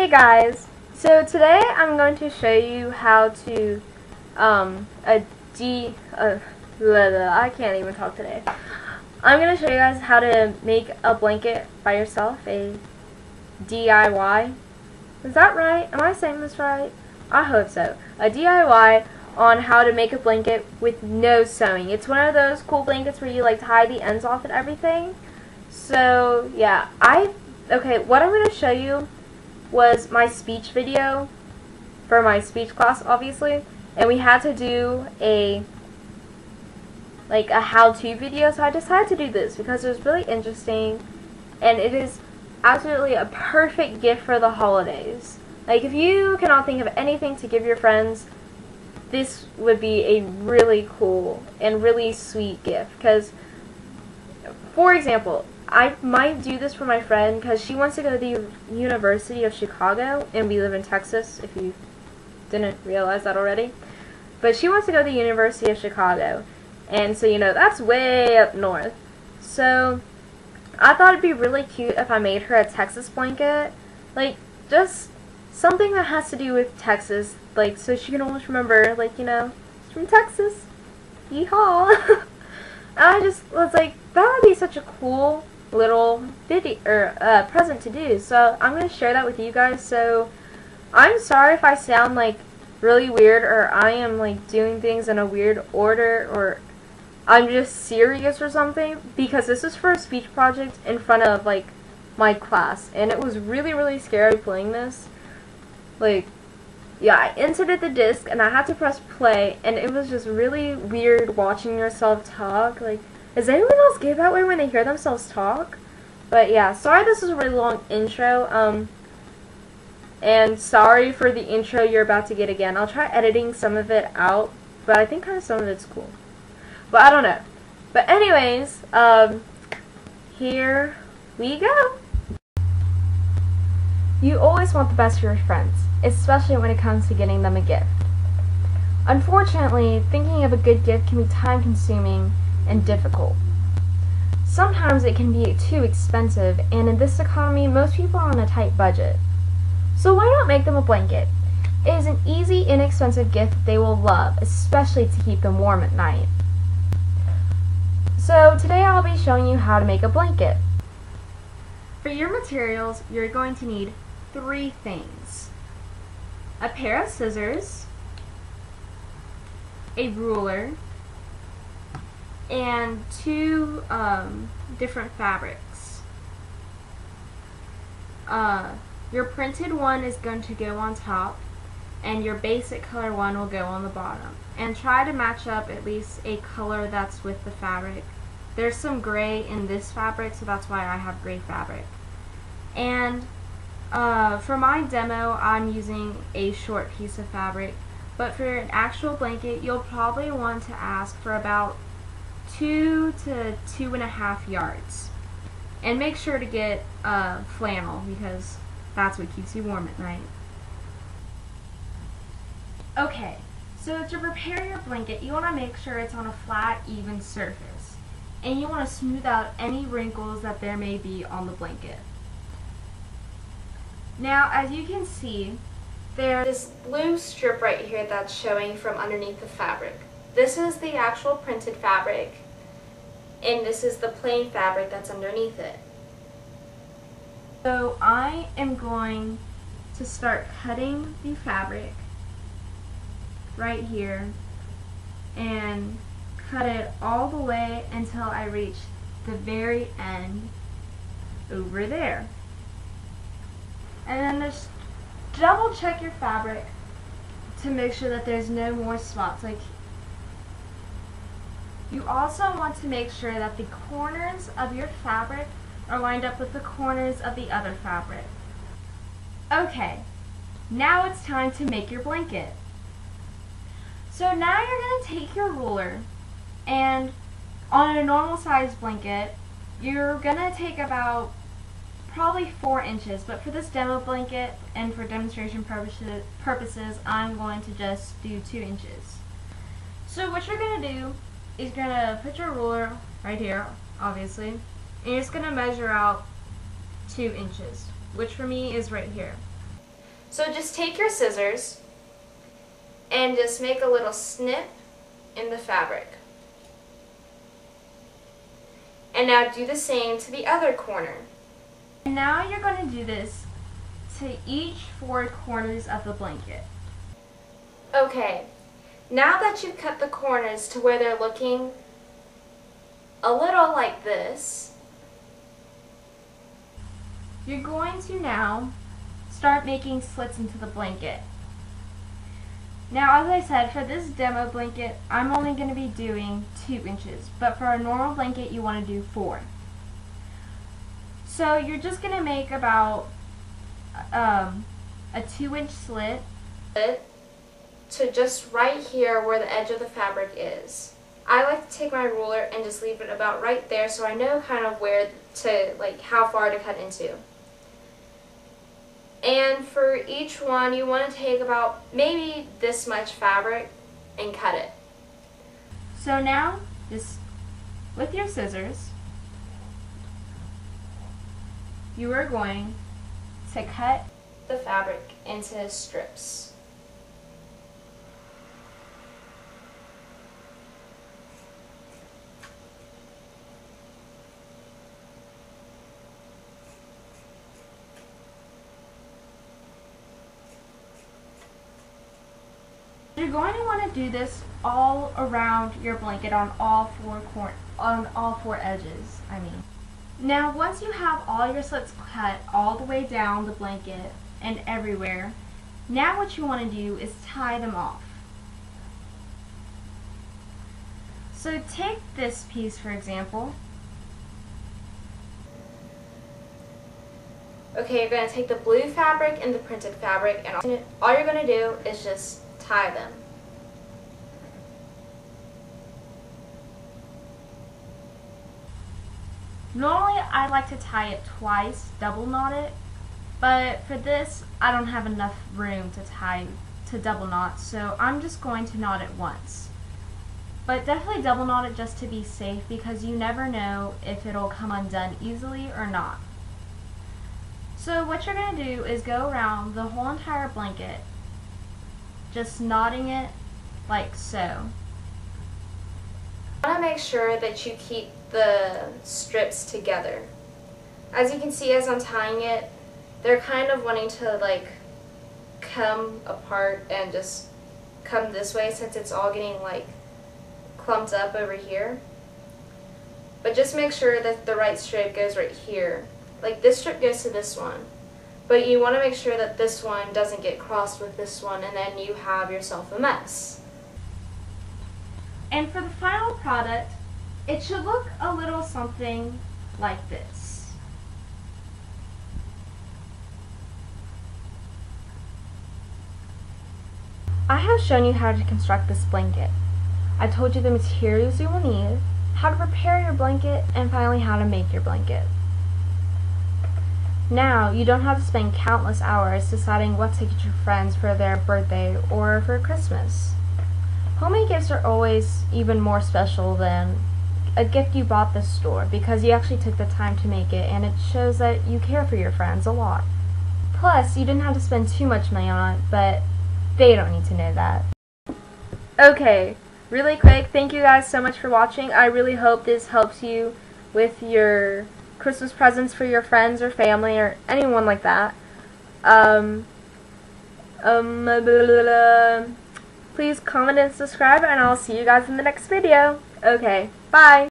guys, so today I'm going to show you how to I can't even talk today. I'm going to show you guys how to make a blanket by yourself, a DIY. Is that right? Am I saying this right? I hope so. A DIY on how to make a blanket with no sewing. It's one of those cool blankets where you like tie the ends off and everything. So yeah, what I'm going to show you was my speech video for my speech class, obviously, and we had to do a how-to video, so I decided to do this because it was really interesting, and it is absolutely a perfect gift for the holidays. Like, if you cannot think of anything to give your friends, this would be a really cool and really sweet gift, because, for example, I might do this for my friend because she wants to go to the University of Chicago, and we live in Texas, if you didn't realize that already. But she wants to go to the University of Chicago, and so, you know, that's way up north. So I thought it'd be really cute if I made her a Texas blanket, like, just something that has to do with Texas, like, so she can always remember, like, you know, it's from Texas. Yeehaw! I just was like, that would be such a cool little video or present to do. So I'm gonna share that with you guys. So I'm sorry if I sound like really weird, or I am like doing things in a weird order, or I'm just serious or something, because this is for a speech project in front of like my class, and it was really scary playing this. Like, yeah, I inserted the disc and I had to press play, and it was just really weird watching yourself talk. Like, does anyone else get that way when they hear themselves talk? But yeah, sorry this is a really long intro, and sorry for the intro you're about to get again. I'll try editing some of it out, but I think kind of some of it's cool. But I don't know. But anyways, here we go. You always want the best for your friends, especially when it comes to getting them a gift. Unfortunately, thinking of a good gift can be time-consuming and difficult. Sometimes it can be too expensive, and in this economy, most people are on a tight budget. So why not make them a blanket? It is an easy, inexpensive gift that they will love, especially to keep them warm at night. So today I'll be showing you how to make a blanket. For your materials, you're going to need 3 things: a pair of scissors, a ruler, and 2 different fabrics. Your printed one is going to go on top, and your basic color one will go on the bottom. And try to match up at least a color that's with the fabric. There's some gray in this fabric, so that's why I have gray fabric. And for my demo, I'm using a short piece of fabric, but for an actual blanket, you'll probably want to ask for about 2 to 2.5 yards. And make sure to get flannel, because that's what keeps you warm at night. Okay, so to prepare your blanket, you want to make sure it's on a flat, even surface. And you want to smooth out any wrinkles that there may be on the blanket. Now, as you can see, there's this blue strip right here that's showing from underneath the fabric. This is the actual printed fabric, and this is the plain fabric that's underneath it. So I am going to start cutting the fabric right here and cut it all the way until I reach the very end over there. And then just double check your fabric to make sure that there's no more spots. Like, you also want to make sure that the corners of your fabric are lined up with the corners of the other fabric. Okay, now it's time to make your blanket. So now you're going to take your ruler, and on a normal size blanket, you're going to take about probably 4 inches, but for this demo blanket and for demonstration purposes, I'm going to just do 2 inches. So what you're going to do is you're going to put your ruler right here, obviously, and you're just going to measure out 2 inches, which for me is right here. So just take your scissors and just make a little snip in the fabric. And now do the same to the other corner. And now you're going to do this to each 4 corners of the blanket. Okay, now that you've cut the corners to where they're looking a little like this, you're going to now start making slits into the blanket. Now, as I said, for this demo blanket, I'm only going to be doing 2 inches, but for a normal blanket, you want to do 4. So you're just going to make about a 2-inch slit to just right here where the edge of the fabric is. I like to take my ruler and just leave it about right there so I know kind of where to, like, how far to cut into. And for each one, you want to take about maybe this much fabric and cut it. So now, just with your scissors, you are going to cut the fabric into strips. You're going to want to do this all around your blanket on all 4 edges, Now, once you have all your slits cut all the way down the blanket and everywhere, now what you want to do is tie them off. So take this piece, for example. Okay, you're going to take the blue fabric and the printed fabric, and all you're going to do is just tie them. Normally I like to tie it twice, double knot it, but for this I don't have enough room to double knot, so I'm just going to knot it once. But definitely double knot it just to be safe, because you never know if it'll come undone easily or not. So what you're going to do is go around the whole entire blanket, just knotting it like so. You want to make sure that you keep the strips together. As you can see, as I'm tying it, they're kind of wanting to like come apart and just come this way, since it's all getting like clumped up over here. But just make sure that the right strip goes right here. Like this strip goes to this one, but you want to make sure that this one doesn't get crossed with this one, and then you have yourself a mess. And for the final product, it should look a little something like this. I have shown you how to construct this blanket. I told you the materials you will need, how to prepare your blanket, and finally how to make your blanket. Now, you don't have to spend countless hours deciding what to get your friends for their birthday or for Christmas. Homemade gifts are always even more special than a gift you bought at the store, because you actually took the time to make it, and it shows that you care for your friends a lot. Plus, you didn't have to spend too much money on it, but they don't need to know that. Okay, really quick, thank you guys so much for watching. I really hope this helps you with your Christmas presents for your friends or family or anyone like that. Please comment and subscribe, and I'll see you guys in the next video. Okay, bye!